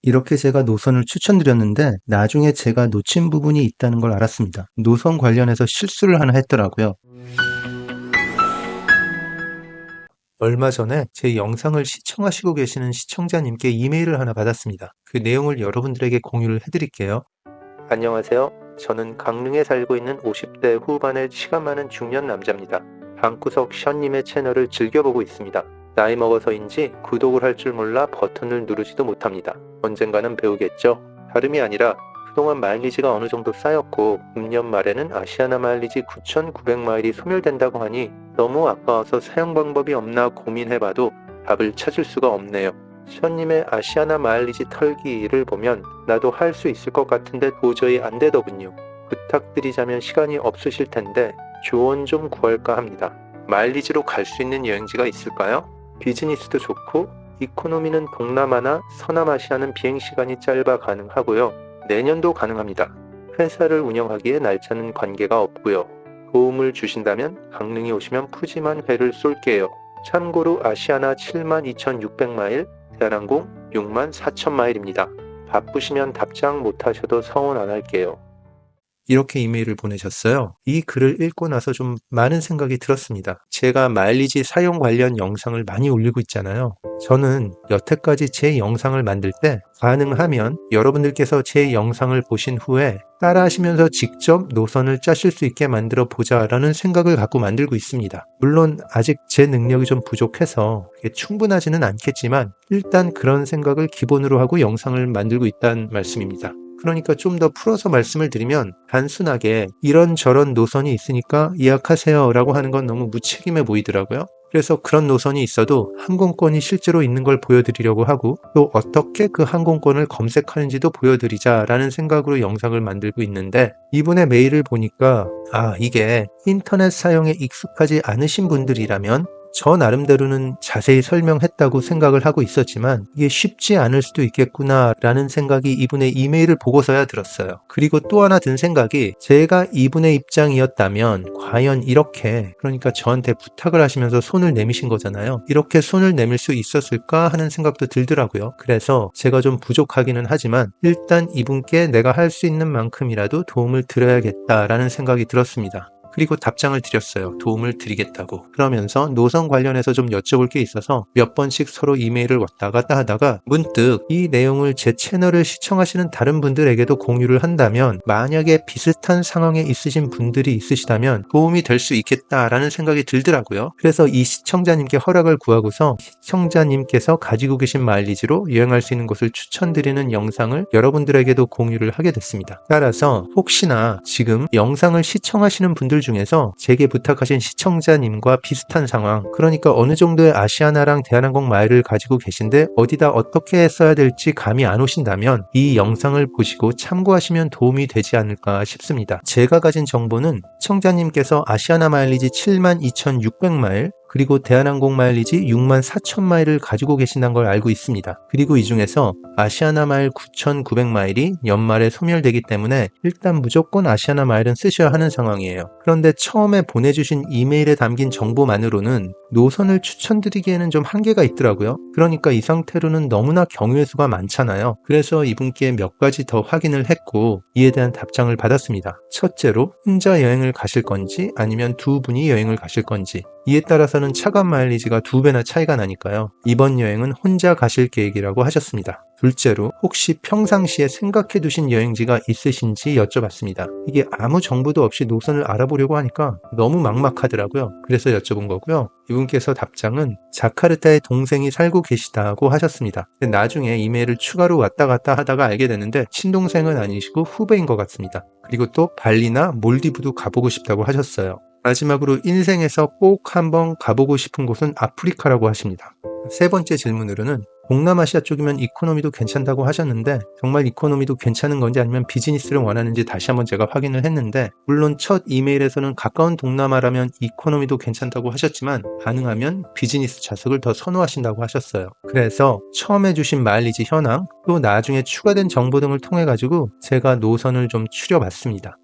이렇게 제가 노선을 추천드렸는데 나중에 제가 놓친 부분이 있다는 걸 알았습니다. 노선 관련해서 실수를 하나 했더라고요. 얼마 전에 제 영상을 시청하시고 계시는 시청자님께 이메일을 하나 받았습니다. 그 내용을 여러분들에게 공유를 해드릴게요. 안녕하세요. 저는 강릉에 살고 있는 50대 후반의 시간 많은 중년 남자입니다. 방구석 션님의 채널을 즐겨보고 있습니다. 나이 먹어서인지 구독을 할 줄 몰라 버튼을 누르지도 못합니다. 언젠가는 배우겠죠? 다름이 아니라 그동안 마일리지가 어느 정도 쌓였고 금년 말에는 아시아나 마일리지 9,900마일이 소멸된다고 하니 너무 아까워서 사용 방법이 없나 고민해봐도 답을 찾을 수가 없네요. 션님의 아시아나 마일리지 털기를 보면 나도 할 수 있을 것 같은데 도저히 안 되더군요. 부탁드리자면 시간이 없으실 텐데 조언 좀 구할까 합니다. 마일리지로 갈 수 있는 여행지가 있을까요? 비즈니스도 좋고 이코노미는 동남아나 서남아시아는 비행시간이 짧아 가능하고요. 내년도 가능합니다. 회사를 운영하기에 날짜는 관계가 없고요. 도움을 주신다면 강릉에 오시면 푸짐한 회를 쏠게요. 참고로 아시아나 72,600마일, 대한항공 64,000마일입니다. 바쁘시면 답장 못하셔도 서운 안 할게요. 이렇게 이메일을 보내셨어요. 이 글을 읽고 나서 좀 많은 생각이 들었습니다. 제가 마일리지 사용 관련 영상을 많이 올리고 있잖아요. 저는 여태까지 제 영상을 만들 때 가능하면 여러분들께서 제 영상을 보신 후에 따라 하시면서 직접 노선을 짜실 수 있게 만들어 보자라는 생각을 갖고 만들고 있습니다. 물론 아직 제 능력이 좀 부족해서 충분하지는 않겠지만 일단 그런 생각을 기본으로 하고 영상을 만들고 있다는 말씀입니다. 그러니까 좀 더 풀어서 말씀을 드리면 단순하게 이런저런 노선이 있으니까 예약하세요 라고 하는 건 너무 무책임해 보이더라고요. 그래서 그런 노선이 있어도 항공권이 실제로 있는 걸 보여드리려고 하고 또 어떻게 그 항공권을 검색하는지도 보여드리자라는 생각으로 영상을 만들고 있는데 이분의 메일을 보니까 이게 인터넷 사용에 익숙하지 않으신 분들이라면 저 나름대로는 자세히 설명했다고 생각을 하고 있었지만 이게 쉽지 않을 수도 있겠구나 라는 생각이 이분의 이메일을 보고서야 들었어요. 그리고 또 하나 든 생각이 제가 이분의 입장이었다면 과연 이렇게 그러니까 저한테 부탁을 하시면서 손을 내미신 거잖아요. 이렇게 손을 내밀 수 있었을까 하는 생각도 들더라고요. 그래서 제가 좀 부족하기는 하지만 일단 이분께 내가 할 수 있는 만큼이라도 도움을 드려야겠다라는 생각이 들었습니다. 그리고 답장을 드렸어요. 도움을 드리겠다고. 그러면서 노선 관련해서 좀 여쭤볼 게 있어서 몇 번씩 서로 이메일을 왔다 갔다 하다가 문득 이 내용을 제 채널을 시청하시는 다른 분들에게도 공유를 한다면 만약에 비슷한 상황에 있으신 분들이 있으시다면 도움이 될 수 있겠다라는 생각이 들더라고요. 그래서 이 시청자님께 허락을 구하고서 시청자님께서 가지고 계신 마일리지로 여행할 수 있는 곳을 추천드리는 영상을 여러분들에게도 공유를 하게 됐습니다. 따라서 혹시나 지금 영상을 시청하시는 분들 중에서 제게 부탁하신 시청자님과 비슷한 상황, 그러니까 어느 정도의 아시아나랑 대한항공 마일을 가지고 계신데 어디다 어떻게 써야 될지 감이 안 오신다면 이 영상을 보시고 참고하시면 도움이 되지 않을까 싶습니다. 제가 가진 정보는 시청자님께서 아시아나 마일리지 72,600마일 그리고 대한항공 마일리지 64,000마일을 가지고 계신다는 걸 알고 있습니다. 그리고 이 중에서 아시아나 마일 9,900마일이 연말에 소멸되기 때문에 일단 무조건 아시아나 마일은 쓰셔야 하는 상황이에요. 그런데 처음에 보내주신 이메일에 담긴 정보만으로는 노선을 추천드리기에는 좀 한계가 있더라고요. 그러니까 이 상태로는 너무나 경우의 수가 많잖아요. 그래서 이분께 몇 가지 더 확인을 했고 이에 대한 답장을 받았습니다. 첫째로 혼자 여행을 가실 건지 아니면 두 분이 여행을 가실 건지 이에 따라서는 차감 마일리지가 2배나 차이가 나니까요. 이번 여행은 혼자 가실 계획이라고 하셨습니다. 둘째로 혹시 평상시에 생각해 두신 여행지가 있으신지 여쭤봤습니다. 이게 아무 정보도 없이 노선을 알아보려고 하니까 너무 막막하더라고요. 그래서 여쭤본 거고요. 이분께서 답장은 자카르타에 동생이 살고 계시다고 하셨습니다. 근데 나중에 이메일을 추가로 왔다 갔다 하다가 알게 됐는데 친동생은 아니시고 후배인 것 같습니다. 그리고 또 발리나 몰디브도 가보고 싶다고 하셨어요. 마지막으로 인생에서 꼭 한번 가보고 싶은 곳은 아프리카라고 하십니다. 세 번째 질문으로는 동남아시아 쪽이면 이코노미도 괜찮다고 하셨는데 정말 이코노미도 괜찮은 건지 아니면 비즈니스를 원하는지 다시 한번 제가 확인을 했는데 물론 첫 이메일에서는 가까운 동남아라면 이코노미도 괜찮다고 하셨지만 가능하면 비즈니스 좌석을 더 선호하신다고 하셨어요. 그래서 처음에 주신 마일리지 현황 또 나중에 추가된 정보 등을 통해 가지고 제가 노선을 좀 추려봤습니다.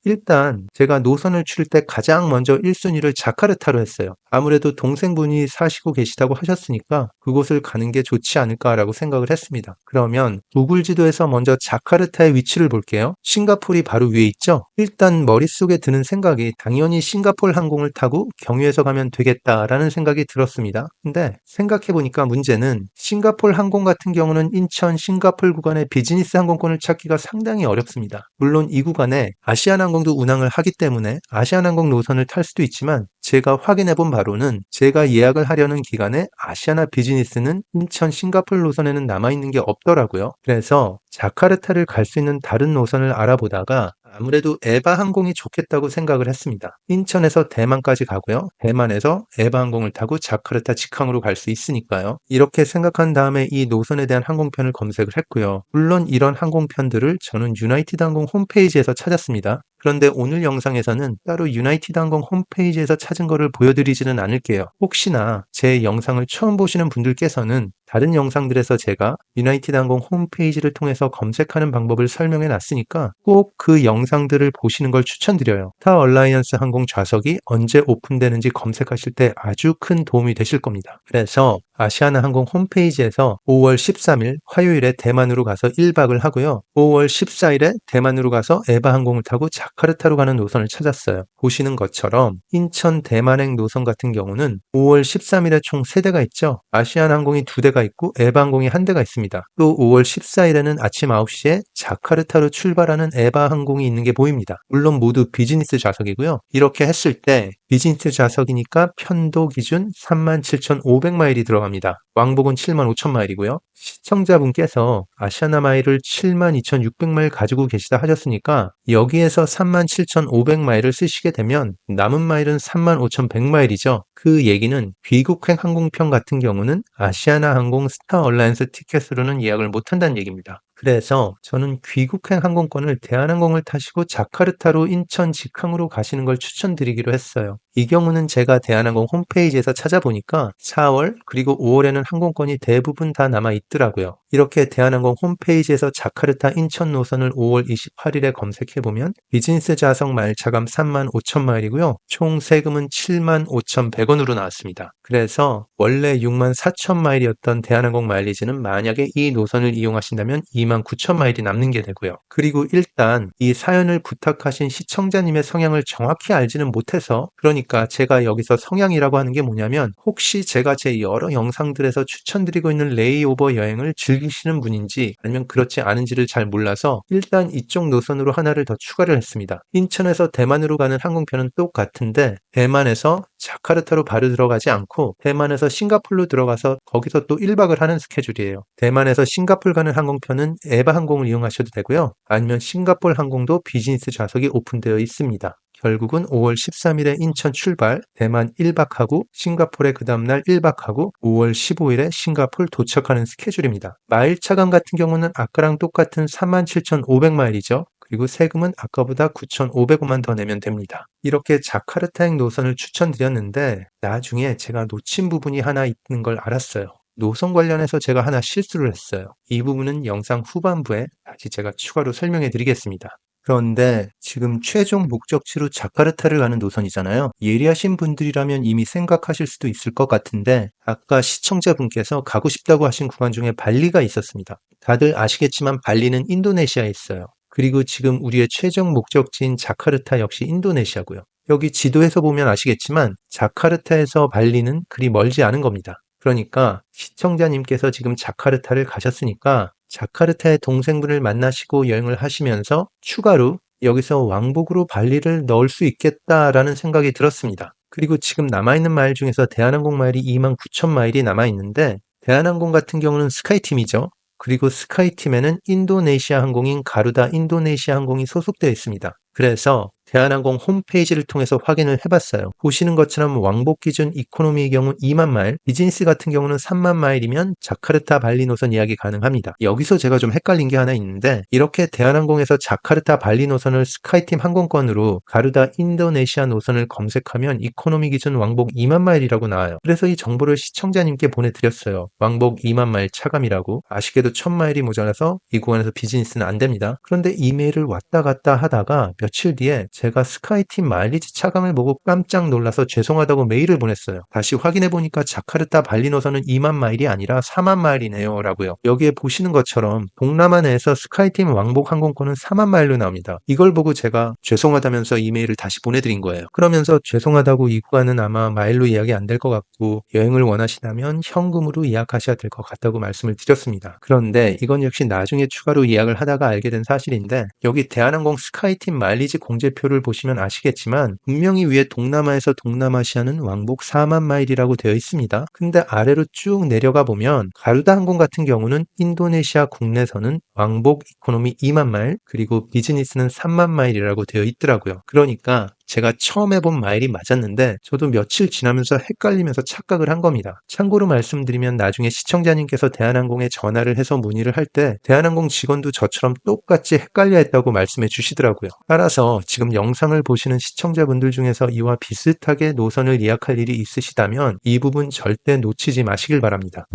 일단 제가 노선을 추릴 때 가장 먼저 1순위를 자카르타로 했어요. 아무래도 동생분이 사시고 계시다고 하셨으니까 그곳을 가는 게 좋지 않을까라고 생각을 했습니다. 그러면 구글 지도에서 먼저 자카르타의 위치를 볼게요. 싱가폴이 바로 위에 있죠? 일단 머릿속에 드는 생각이 당연히 싱가폴 항공을 타고 경유해서 가면 되겠다라는 생각이 들었습니다. 근데 생각해보니까 문제는 싱가폴 항공 같은 경우는 인천 싱가폴 구간의 비즈니스 항공권을 찾기가 상당히 어렵습니다. 물론 이 구간에 아시아나항공도 운항을 하기 때문에 아시아나항공 노선을 탈 수도 있지만 제가 확인해 본 바로는 제가 예약을 하려는 기간에 아시아나 비즈니스는 인천 싱가폴 노선에는 남아있는 게 없더라고요. 그래서 자카르타를 갈 수 있는 다른 노선을 알아보다가 아무래도 에바 항공이 좋겠다고 생각을 했습니다. 인천에서 대만까지 가고요. 대만에서 에바 항공을 타고 자카르타 직항으로 갈 수 있으니까요. 이렇게 생각한 다음에 이 노선에 대한 항공편을 검색을 했고요. 물론 이런 항공편들을 저는 유나이티드 항공 홈페이지에서 찾았습니다. 그런데 오늘 영상에서는 따로 유나이티드 항공 홈페이지에서 찾은 거를 보여드리지는 않을게요. 혹시나 제 영상을 처음 보시는 분들께서는 다른 영상들에서 제가 유나이티드 항공 홈페이지를 통해서 검색하는 방법을 설명해 놨으니까 꼭 그 영상들을 보시는 걸 추천드려요. 스타 얼라이언스 항공 좌석이 언제 오픈되는지 검색하실 때 아주 큰 도움이 되실 겁니다. 그래서 아시아나 항공 홈페이지에서 5월 13일 화요일에 대만으로 가서 1박을 하고요. 5월 14일에 대만으로 가서 에바 항공을 타고 자카르타로 가는 노선을 찾았어요. 보시는 것처럼 인천 대만행 노선 같은 경우는 5월 13일에 총 3대가 있죠. 아시아나 항공이 2대가 있고 에바 항공이 1대가 있습니다. 또 5월 14일에는 아침 9시에 자카르타로 출발하는 에바 항공이 있는 게 보입니다. 물론 모두 비즈니스 좌석이고요. 이렇게 했을 때 비즈니스 좌석이니까 편도 기준 37,500마일이 들어갑니다. 왕복은 75,000마일이고요. 시청자분께서 아시아나 마일을 72,600마일 가지고 계시다 하셨으니까 여기에서 37,500마일을 쓰시게 되면 남은 마일은 35,100마일이죠. 그 얘기는 귀국행 항공편 같은 경우는 아시아나 항공 스타 얼라이언스 티켓으로는 예약을 못한다는 얘기입니다. 그래서 저는 귀국행 항공권을 대한항공을 타시고 자카르타로 인천 직항으로 가시는 걸 추천드리기로 했어요. 이 경우는 제가 대한항공 홈페이지에서 찾아보니까 4월 그리고 5월에는 항공권이 대부분 다 남아 있더라고요. 이렇게 대한항공 홈페이지에서 자카르타 인천 노선을 5월 28일에 검색해보면 비즈니스 좌석 마일차감 35,000마일이고요. 총 세금은 75,100원으로 나왔습니다. 그래서 원래 64,000마일이었던 대한항공 마일리지는 만약에 이 노선을 이용하신다면 29,000마일이 남는 게 되고요. 그리고 일단 이 사연을 부탁하신 시청자님의 성향을 정확히 알지는 못해서 그러니까 제가 여기서 성향이라고 하는 게 뭐냐면 혹시 제가 제 여러 영상들에서 추천드리고 있는 레이오버 여행을 즐기시는 분인지 아니면 그렇지 않은지를 잘 몰라서 일단 이쪽 노선으로 하나를 더 추가를 했습니다. 인천에서 대만으로 가는 항공편은 똑같은데 대만에서 자카르타로 바로 들어가지 않고 대만에서 싱가폴로 들어가서 거기서 또 1박을 하는 스케줄이에요. 대만에서 싱가폴 가는 항공편은 에바 항공을 이용하셔도 되고요. 아니면 싱가폴 항공도 비즈니스 좌석이 오픈되어 있습니다. 결국은 5월 13일에 인천 출발, 대만 1박하고 싱가폴에 그 다음날 1박하고 5월 15일에 싱가폴 도착하는 스케줄입니다. 마일 차감 같은 경우는 아까랑 똑같은 37,500마일이죠. 그리고 세금은 아까보다 9,500원만 더 내면 됩니다. 이렇게 자카르타행 노선을 추천드렸는데 나중에 제가 놓친 부분이 하나 있는 걸 알았어요. 노선 관련해서 제가 하나 실수를 했어요. 이 부분은 영상 후반부에 다시 제가 추가로 설명해 드리겠습니다. 그런데 지금 최종 목적지로 자카르타를 가는 노선이잖아요. 예리하신 분들이라면 이미 생각하실 수도 있을 것 같은데 아까 시청자분께서 가고 싶다고 하신 구간 중에 발리가 있었습니다. 다들 아시겠지만 발리는 인도네시아에 있어요. 그리고 지금 우리의 최종 목적지인 자카르타 역시 인도네시아고요. 여기 지도에서 보면 아시겠지만 자카르타에서 발리는 그리 멀지 않은 겁니다. 그러니까 시청자님께서 지금 자카르타를 가셨으니까 자카르타의 동생분을 만나시고 여행을 하시면서 추가로 여기서 왕복으로 발리를 넣을 수 있겠다라는 생각이 들었습니다. 그리고 지금 남아있는 마일 중에서 대한항공 마일이 29,000마일이 남아있는데 대한항공 같은 경우는 스카이팀이죠. 그리고 스카이팀에는 인도네시아 항공인 가루다 인도네시아 항공이 소속되어 있습니다. 그래서 대한항공 홈페이지를 통해서 확인을 해봤어요. 보시는 것처럼 왕복 기준 이코노미의 경우 2만 마일, 비즈니스 같은 경우는 3만 마일이면 자카르타 발리 노선 예약이 가능합니다. 여기서 제가 좀 헷갈린 게 하나 있는데, 이렇게 대한항공에서 자카르타 발리 노선을 스카이팀 항공권으로 가루다 인도네시아 노선을 검색하면 이코노미 기준 왕복 2만 마일이라고 나와요. 그래서 이 정보를 시청자님께 보내드렸어요. 왕복 2만 마일 차감이라고. 아쉽게도 1000마일이 모자라서 이 구간에서 비즈니스는 안 됩니다. 그런데 이메일을 왔다 갔다 하다가 며칠 뒤에 제가 스카이팀 마일리지 차감을 보고 깜짝 놀라서 죄송하다고 메일을 보냈어요. 다시 확인해 보니까 자카르타 발리 노선은 2만 마일이 아니라 4만 마일이네요 라고요. 여기에 보시는 것처럼 동남아 내에서 스카이팀 왕복 항공권은 4만 마일로 나옵니다. 이걸 보고 제가 죄송하다면서 이메일을 다시 보내드린 거예요. 그러면서 죄송하다고 이 구간은 아마 마일로 예약이 안 될 것 같고 여행을 원하시다면 현금으로 예약하셔야 될 것 같다고 말씀을 드렸습니다. 그런데 이건 역시 나중에 추가로 예약을 하다가 알게 된 사실인데, 여기 대한항공 스카이팀 마일리지 공제표를 보시면 아시겠지만 분명히 위에 동남아에서 동남아시아는 왕복 4만 마일이라고 되어 있습니다. 근데 아래로 쭉 내려가 보면 가루다 항공 같은 경우는 인도네시아 국내선은 왕복 이코노미 2만 마일, 그리고 비즈니스는 3만 마일이라고 되어 있더라고요. 그러니까 제가 처음 해본 마일이 맞았는데 저도 며칠 지나면서 헷갈리면서 착각을 한 겁니다. 참고로 말씀드리면 나중에 시청자님께서 대한항공에 전화를 해서 문의를 할 때 대한항공 직원도 저처럼 똑같이 헷갈려 했다고 말씀해 주시더라고요. 따라서 지금 영상을 보시는 시청자분들 중에서 이와 비슷하게 노선을 예약할 일이 있으시다면 이 부분 절대 놓치지 마시길 바랍니다.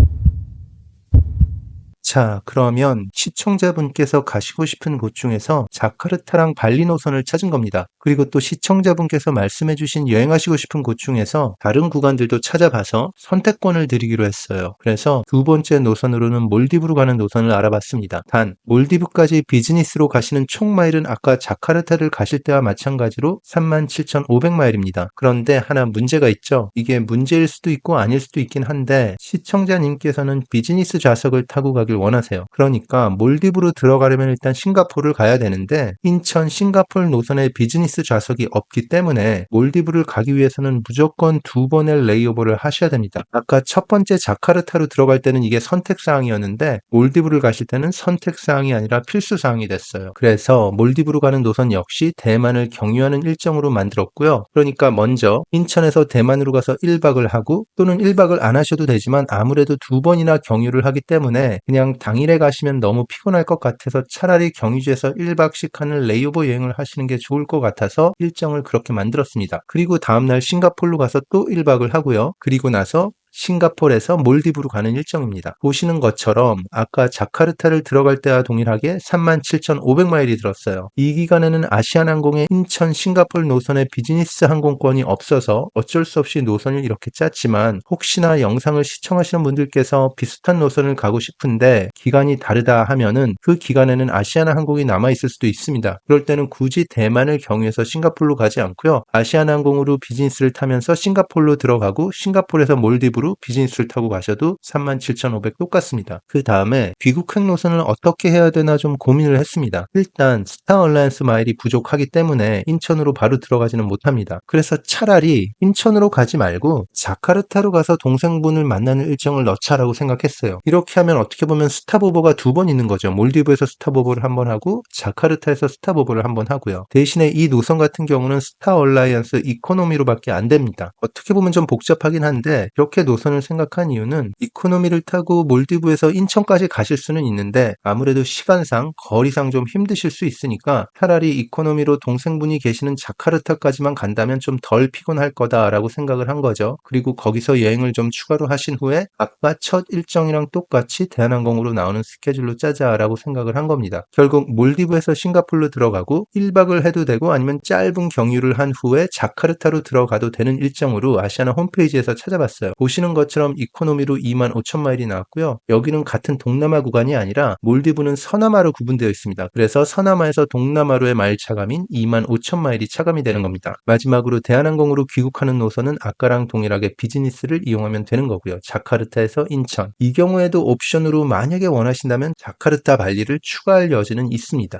자, 그러면 시청자분께서 가시고 싶은 곳 중에서 자카르타랑 발리 노선을 찾은 겁니다. 그리고 또 시청자분께서 말씀해주신 여행하시고 싶은 곳 중에서 다른 구간들도 찾아봐서 선택권을 드리기로 했어요. 그래서 두 번째 노선으로는 몰디브로 가는 노선을 알아봤습니다. 단, 몰디브까지 비즈니스로 가시는 총 마일은 아까 자카르타를 가실 때와 마찬가지로 37,500마일입니다. 그런데 하나 문제가 있죠. 이게 문제일 수도 있고 아닐 수도 있긴 한데, 시청자님께서는 비즈니스 좌석을 타고 가길 원하세요. 그러니까 몰디브로 들어가려면 일단 싱가포르를 가야 되는데, 인천 싱가포르 노선에 비즈니스 좌석이 없기 때문에 몰디브를 가기 위해서는 무조건 두 번의 레이오버를 하셔야 됩니다. 아까 첫 번째 자카르타로 들어갈 때는 이게 선택사항이었는데 몰디브를 가실 때는 선택사항이 아니라 필수사항이 됐어요. 그래서 몰디브로 가는 노선 역시 대만을 경유하는 일정으로 만들었고요. 그러니까 먼저 인천에서 대만으로 가서 1박을 하고, 또는 1박을 안 하셔도 되지만 아무래도 두 번이나 경유를 하기 때문에 그냥 당일에 가시면 너무 피곤할 것 같아서 차라리 경유지에서 1박씩 하는 레이오버 여행을 하시는 게 좋을 것 같아서 일정을 그렇게 만들었습니다. 그리고 다음날 싱가포르로 가서 또 1박을 하고요. 그리고 나서 싱가포르에서 몰디브로 가는 일정입니다. 보시는 것처럼 아까 자카르타를 들어갈 때와 동일하게 37,500마일이 들었어요. 이 기간에는 아시아나항공의 인천 싱가포르 노선의 비즈니스 항공권이 없어서 어쩔 수 없이 노선을 이렇게 짰지만, 혹시나 영상을 시청하시는 분들께서 비슷한 노선을 가고 싶은데 기간이 다르다 하면은 그 기간에는 아시아나항공이 남아있을 수도 있습니다. 그럴 때는 굳이 대만을 경유해서 싱가포르로 가지 않고요. 아시아나항공으로 비즈니스를 타면서 싱가포르로 들어가고 싱가포르에서 몰디브로 비즈니스를 타고 가셔도 37,500 똑같습니다. 그 다음에 귀국행 노선을 어떻게 해야 되나 좀 고민을 했습니다. 일단 스타 얼라이언스 마일이 부족하기 때문에 인천으로 바로 들어가지는 못합니다. 그래서 차라리 인천으로 가지 말고 자카르타로 가서 동생분을 만나는 일정을 넣자라고 생각했어요. 이렇게 하면 어떻게 보면 스탑오버가 두 번 있는 거죠. 몰디브에서 스탑오버를 한 번 하고 자카르타에서 스탑오버를 한 번 하고요. 대신에 이 노선 같은 경우는 스타 얼라이언스 이코노미로밖에 안 됩니다. 어떻게 보면 좀 복잡하긴 한데, 이렇게 노선을 생각한 이유는 이코노미를 타고 몰디브에서 인천까지 가실 수는 있는데 아무래도 시간상 거리상 좀 힘드실 수 있으니까 차라리 이코노미로 동생분이 계시는 자카르타까지만 간다면 좀 덜 피곤할 거다라고 생각을 한 거죠. 그리고 거기서 여행을 좀 추가로 하신 후에 아까 첫 일정이랑 똑같이 대한항공으로 나오는 스케줄로 짜자라고 생각을 한 겁니다. 결국 몰디브에서 싱가포르로 들어가고 1박을 해도 되고 아니면 짧은 경유를 한 후에 자카르타로 들어가도 되는 일정으로 아시아나 홈페이지에서 찾아봤어요. 보시는 것처럼 이코노미로 25,000마일이 나왔고요. 여기는 같은 동남아 구간이 아니라 몰디브는 서남아로 구분되어 있습니다. 그래서 서남아에서 동남아로의 마일 차감인 25,000마일이 차감이 되는 겁니다. 마지막으로 대한항공으로 귀국하는 노선은 아까랑 동일하게 비즈니스를 이용하면 되는 거고요. 자카르타에서 인천. 이 경우에도 옵션으로 만약에 원하신다면 자카르타 발리를 추가할 여지는 있습니다.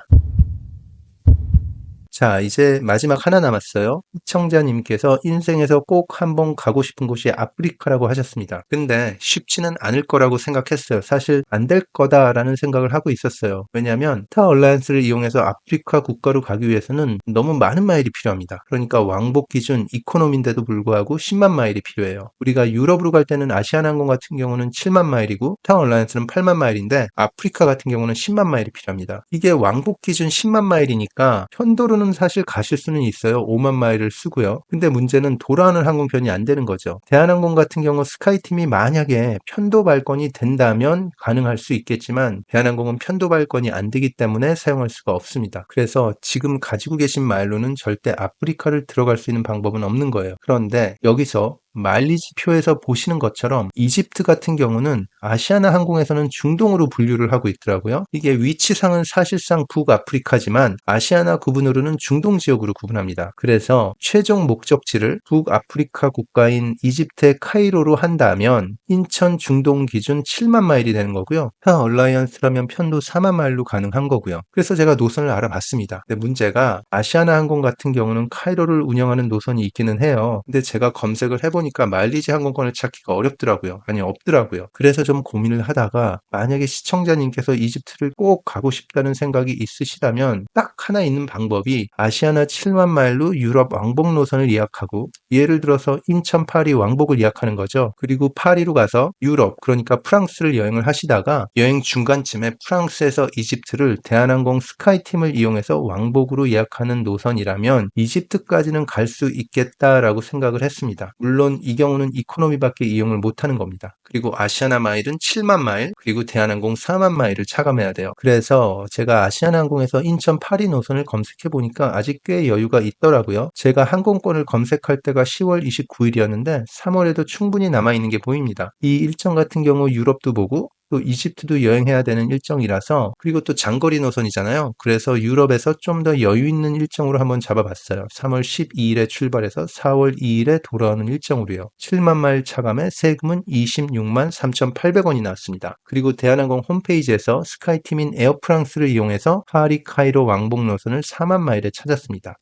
자, 이제 마지막 하나 남았어요. 시청자님께서 인생에서 꼭 한번 가고 싶은 곳이 아프리카라고 하셨습니다. 근데 쉽지는 않을 거라고 생각했어요. 사실 안 될 거다라는 생각을 하고 있었어요. 왜냐하면 스타 얼라이언스를 이용해서 아프리카 국가로 가기 위해서는 너무 많은 마일이 필요합니다. 그러니까 왕복 기준 이코노미인데도 불구하고 10만 마일이 필요해요. 우리가 유럽으로 갈 때는 아시아나항공 같은 경우는 7만 마일이고 스타 얼라이언스는 8만 마일인데 아프리카 같은 경우는 10만 마일이 필요합니다. 이게 왕복 기준 10만 마일이니까 편도로는 사실 가실 수는 있어요. 5만 마일을 쓰고요. 근데 문제는 돌아오는 항공편이 안 되는 거죠. 대한항공 같은 경우 스카이팀이 만약에 편도 발권이 된다면 가능할 수 있겠지만 대한항공은 편도 발권이 안 되기 때문에 사용할 수가 없습니다. 그래서 지금 가지고 계신 마일로는 절대 아프리카를 들어갈 수 있는 방법은 없는 거예요. 그런데 여기서 마일리지 표에서 보시는 것처럼 이집트 같은 경우는 아시아나 항공에서는 중동으로 분류를 하고 있더라고요. 이게 위치상은 사실상 북아프리카지만 아시아나 구분으로는 중동 지역으로 구분합니다. 그래서 최종 목적지를 북아프리카 국가인 이집트의 카이로로 한다면 인천 중동 기준 7만 마일이 되는 거고요. 스타 얼라이언스라면 편도 4만 마일로 가능한 거고요. 그래서 제가 노선을 알아봤습니다. 근데 문제가 아시아나 항공 같은 경우는 카이로를 운영하는 노선이 있기는 해요. 근데 제가 검색을 해보니까 마일리지 항공권을 찾기가 어렵더라고요. 아니 없더라고요. 그래서 좀 고민을 하다가 만약에 시청자님께서 이집트를 꼭 가고 싶다는 생각이 있으시다면 딱 하나 있는 방법이 아시아나 7만 마일로 유럽 왕복 노선을 예약하고 예를 들어서 인천 파리 왕복을 예약하는 거죠. 그리고 파리로 가서 유럽 그러니까 프랑스를 여행을 하시다가 여행 중간쯤에 프랑스에서 이집트를 대한항공 스카이팀을 이용해서 왕복으로 예약하는 노선이라면 이집트까지는 갈 수 있겠다라고 생각을 했습니다. 물론 이 경우는 이코노미밖에 이용을 못하는 겁니다. 그리고 아시아나 마일은 7만 마일 그리고 대한항공 4만 마일을 차감해야 돼요. 그래서 제가 아시아나항공에서 인천 파리 노선을 검색해 보니까 아직 꽤 여유가 있더라고요. 제가 항공권을 검색할 때가 10월 29일이었는데 3월에도 충분히 남아있는 게 보입니다. 이 일정 같은 경우 유럽도 보고 또 이집트도 여행해야 되는 일정이라서 그리고 또 장거리 노선이잖아요. 그래서 유럽에서 좀 더 여유 있는 일정으로 한번 잡아봤어요. 3월 12일에 출발해서 4월 2일에 돌아오는 일정으로요. 7만 마일 차감에 세금은 26만 3,800원이 나왔습니다. 그리고 대한항공 홈페이지에서 스카이팀인 에어프랑스를 이용해서 파리 카이로 왕복 노선을 4만 마일에 찾았습니다.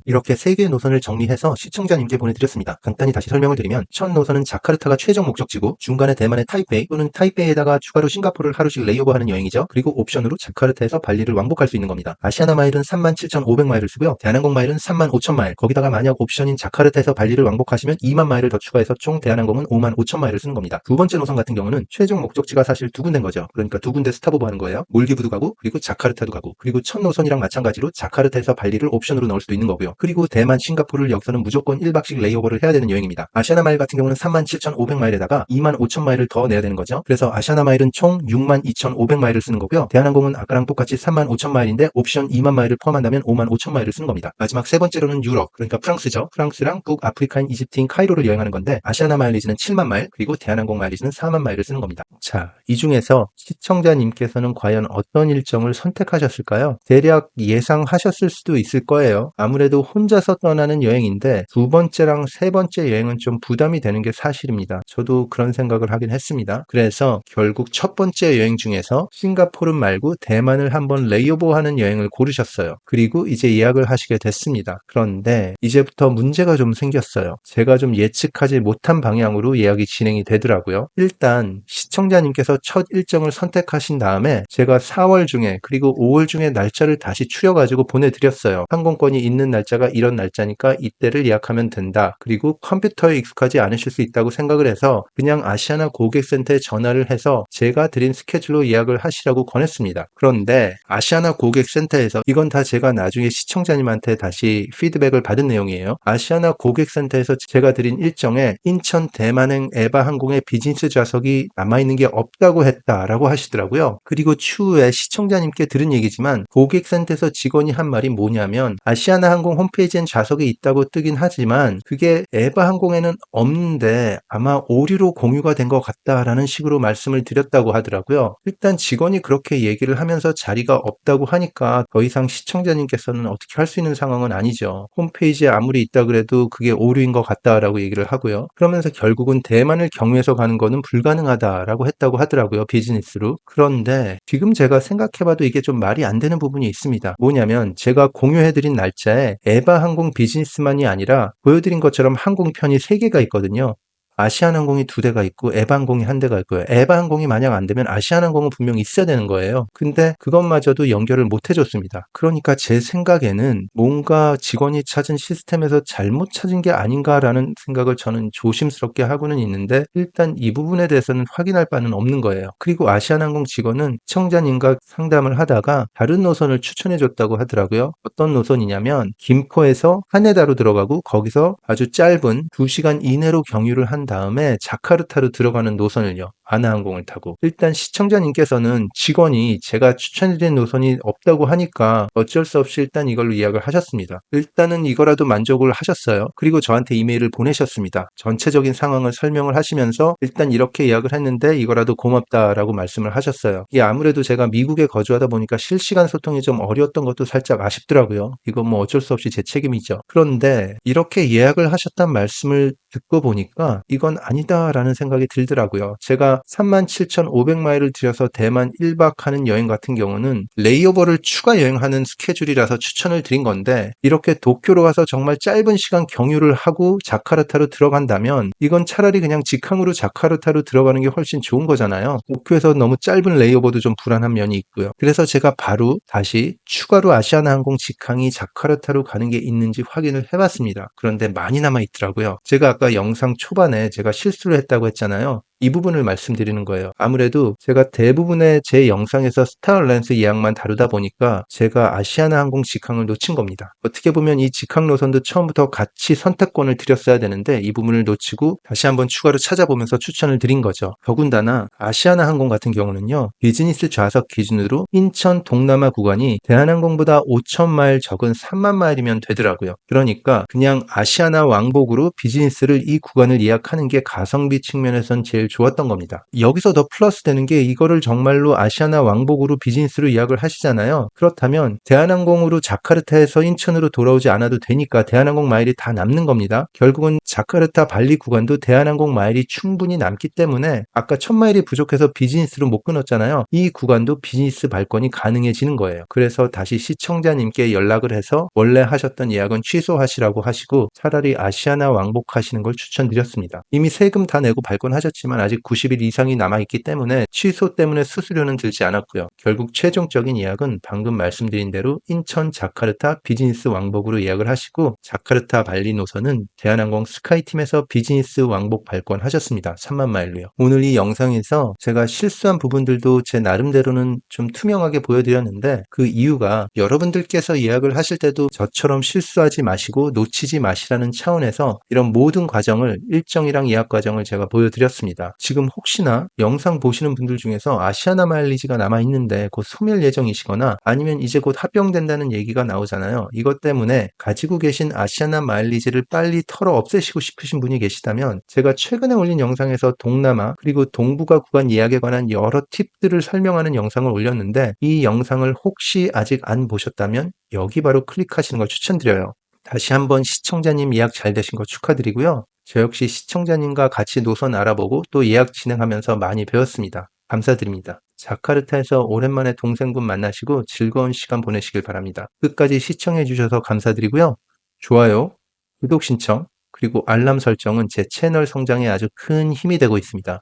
이렇게 3개의 노선을 정리해서 시청자님께 보내드렸습니다. 간단히 다시 설명을 드리면 첫 노선은 자카르타가 최종 목적지고 중간에 대만의 타이페이 또는 타이페이에다가 추가로 싱가포르를 하루씩 레이오버하는 여행이죠. 그리고 옵션으로 자카르타에서 발리를 왕복할 수 있는 겁니다. 아시아나 마일은 37,500마일을 쓰고요. 대한항공 마일은 35,000마일 거기다가 만약 옵션인 자카르타에서 발리를 왕복하시면 2만 마일을 더 추가해서 총 대한항공은 55,000마일을 쓰는 겁니다. 두 번째 노선 같은 경우는 최종 목적지가 사실 두 군데인 거죠. 그러니까 두 군데 스탑오버 하는 거예요. 몰디브도 가고 그리고 자카르타도 가고 그리고 첫 노선이랑 마찬가지로 자카르타에서 발리를 옵션으로 넣을 수도 있는 거고요. 그리고 대만, 싱가포르를 여기서는 무조건 1박씩 레이오버를 해야 되는 여행입니다. 아시아나 마일 같은 경우는 37,500마일에다가 25,000마일을 더 내야 되는 거죠. 그래서 아시아나 마일은 총 62,500마일을 쓰는 거고요. 대한항공은 아까랑 똑같이 35,000마일인데 옵션 2만 마일을 포함한다면 55,000마일을 쓰는 겁니다. 마지막 세 번째로는 유럽, 그러니까 프랑스죠. 프랑스랑 북아프리카인 이집트인 카이로를 여행하는 건데 아시아나 마일리지는 7만 마일, 그리고 대한항공 마일리지는 4만 마일을 쓰는 겁니다. 자, 이 중에서 시청자님께서는 과연 어떤 일정을 선택하셨을까요? 대략 예상하셨을 수도 있을 거예요. 아무래도 혼자서 떠나는 여행인데 두 번째랑 세 번째 여행은 좀 부담이 되는 게 사실입니다. 저도 그런 생각을 하긴 했습니다. 그래서 결국 첫 번째 여행 중에서 싱가포르 말고 대만을 한번 레이오버하는 여행을 고르셨어요. 그리고 이제 예약을 하시게 됐습니다. 그런데 이제부터 문제가 좀 생겼어요. 제가 좀 예측하지 못한 방향으로 예약이 진행이 되더라고요. 일단 시청자님께서 첫 일정을 선택하신 다음에 제가 4월 중에 그리고 5월 중에 날짜를 다시 추려가지고 보내드렸어요. 항공권이 있는 날짜가 이런 날짜니까 이때를 예약하면 된다. 그리고 컴퓨터에 익숙하지 않으실 수 있다고 생각을 해서 그냥 아시아나 고객센터에 전화를 해서 제가 드린 스케줄로 예약을 하시라고 권했습니다. 그런데 아시아나 고객센터에서 이건 다 제가 나중에 시청자님한테 다시 피드백을 받은 내용이에요. 아시아나 고객센터에서 제가 드린 일정에 인천 대만행 에바 항공의 비즈니스 좌석이 남아있는 게 없다고 했다라고 하시더라고요. 그리고 추후에 시청자님께 들은 얘기지만 고객센터에서 직원이 한 말이 뭐냐면 아시아나 항공 홈페이지엔 좌석이 있다고 뜨긴 하지만 그게 에바 항공에는 없는데 아마 오류로 공유가 된 것 같다라는 식으로 말씀을 드렸다고 하더라고요. 일단 직원이 그렇게 얘기를 하면서 자리가 없다고 하니까 더 이상 시청자님께서는 어떻게 할 수 있는 상황은 아니죠. 홈페이지에 아무리 있다 그래도 그게 오류인 것 같다라고 얘기를 하고요. 그러면서 결국은 대만을 경유해서 가는 거는 불가능하다라고 했다고 하더라고요. 비즈니스로. 그런데 지금 제가 생각해봐도 이게 좀 말이 안 되는 부분이 있습니다. 뭐냐면 제가 공유해드린 날짜에 에바 항공 비즈니스만이 아니라 보여드린 것처럼 항공편이 3개가 있거든요. 아시아나항공이 2대가 있고 에바항공이 1대가 있고요. 에바항공이 만약 안 되면 아시아나항공은 분명히 있어야 되는 거예요. 근데 그것마저도 연결을 못 해줬습니다. 그러니까 제 생각에는 뭔가 직원이 찾은 시스템에서 잘못 찾은 게 아닌가라는 생각을 저는 조심스럽게 하고는 있는데 일단 이 부분에 대해서는 확인할 바는 없는 거예요. 그리고 아시아나항공 직원은 시청자님과 상담을 하다가 다른 노선을 추천해 줬다고 하더라고요. 어떤 노선이냐면 김포에서 하네다로 들어가고 거기서 아주 짧은 2시간 이내로 경유를 한 다음에 자카르타로 들어가는 노선을요. 아나항공을 타고. 일단 시청자님께서는 직원이 제가 추천해드린 노선이 없다고 하니까 어쩔 수 없이 일단 이걸로 예약을 하셨습니다. 일단은 이거라도 만족을 하셨어요. 그리고 저한테 이메일을 보내셨습니다. 전체적인 상황을 설명을 하시면서 일단 이렇게 예약을 했는데 이거라도 고맙다라고 말씀을 하셨어요. 이게 아무래도 제가 미국에 거주하다 보니까 실시간 소통이 좀 어려웠던 것도 살짝 아쉽더라고요. 이건 뭐 어쩔 수 없이 제 책임이죠. 그런데 이렇게 예약을 하셨단 말씀을 듣고 보니까 이건 아니다라는 생각이 들더라고요. 제가 37,500마일을 들여서 대만 1박 하는 여행 같은 경우는 레이오버를 추가 여행하는 스케줄이라서 추천을 드린 건데 이렇게 도쿄로 가서 정말 짧은 시간 경유를 하고 자카르타로 들어간다면 이건 차라리 그냥 직항으로 자카르타로 들어가는 게 훨씬 좋은 거잖아요. 도쿄에서 너무 짧은 레이오버도 좀 불안한 면이 있고요. 그래서 제가 바로 다시 추가로 아시아나항공 직항이 자카르타로 가는 게 있는지 확인을 해봤습니다. 그런데 많이 남아 있더라고요. 제가 아까 영상 초반에 제가 실수를 했다고 했잖아요. 이 부분을 말씀드리는 거예요. 아무래도 제가 대부분의 제 영상에서 스타얼라이언스 예약만 다루다 보니까 제가 아시아나항공 직항을 놓친 겁니다. 어떻게 보면 이 직항 노선도 처음부터 같이 선택권을 드렸어야 되는데 이 부분을 놓치고 다시 한번 추가로 찾아보면서 추천을 드린 거죠. 더군다나 아시아나항공 같은 경우는요. 비즈니스 좌석 기준으로 인천 동남아 구간이 대한항공보다 5,000마일 적은 3만 마일이면 되더라고요. 그러니까 그냥 아시아나 왕복으로 비즈니스를 이 구간을 예약하는 게 가성비 측면에선 제일 좋았던 겁니다. 여기서 더 플러스 되는 게 이거를 정말로 아시아나 왕복으로 비즈니스로 예약을 하시잖아요. 그렇다면 대한항공으로 자카르타에서 인천으로 돌아오지 않아도 되니까 대한항공 마일이 다 남는 겁니다. 결국은 자카르타 발리 구간도 대한항공 마일이 충분히 남기 때문에 아까 1,000마일이 부족해서 비즈니스로 못 끊었잖아요. 이 구간도 비즈니스 발권이 가능해지는 거예요. 그래서 다시 시청자님께 연락을 해서 원래 하셨던 예약은 취소하시라고 하시고 차라리 아시아나 왕복하시는 걸 추천드렸습니다. 이미 세금 다 내고 발권하셨지만 아직 90일 이상이 남아있기 때문에 취소 때문에 수수료는 들지 않았고요. 결국 최종적인 예약은 방금 말씀드린 대로 인천 자카르타 비즈니스 왕복으로 예약을 하시고 자카르타 발리 노선은 대한항공 스카이팀에서 비즈니스 왕복 발권하셨습니다. 3만 마일로요. 오늘 이 영상에서 제가 실수한 부분들도 제 나름대로는 좀 투명하게 보여드렸는데 그 이유가 여러분들께서 예약을 하실 때도 저처럼 실수하지 마시고 놓치지 마시라는 차원에서 이런 모든 과정을 일정이랑 예약 과정을 제가 보여드렸습니다. 지금 혹시나 영상 보시는 분들 중에서 아시아나 마일리지가 남아있는데 곧 소멸 예정이시거나 아니면 이제 곧 합병된다는 얘기가 나오잖아요. 이것 때문에 가지고 계신 아시아나 마일리지를 빨리 털어 없애시고 싶으신 분이 계시다면 제가 최근에 올린 영상에서 동남아 그리고 동북아 구간 예약에 관한 여러 팁들을 설명하는 영상을 올렸는데 이 영상을 혹시 아직 안 보셨다면 여기 바로 클릭하시는 걸 추천드려요. 다시 한번 시청자님 예약 잘 되신 거 축하드리고요. 저 역시 시청자님과 같이 노선 알아보고 또 예약 진행하면서 많이 배웠습니다. 감사드립니다. 자카르타에서 오랜만에 동생분 만나시고 즐거운 시간 보내시길 바랍니다. 끝까지 시청해 주셔서 감사드리고요. 좋아요, 구독 신청, 그리고 알람 설정은 제 채널 성장에 아주 큰 힘이 되고 있습니다.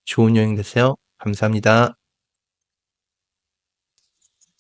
좋은 여행 되세요. 감사합니다.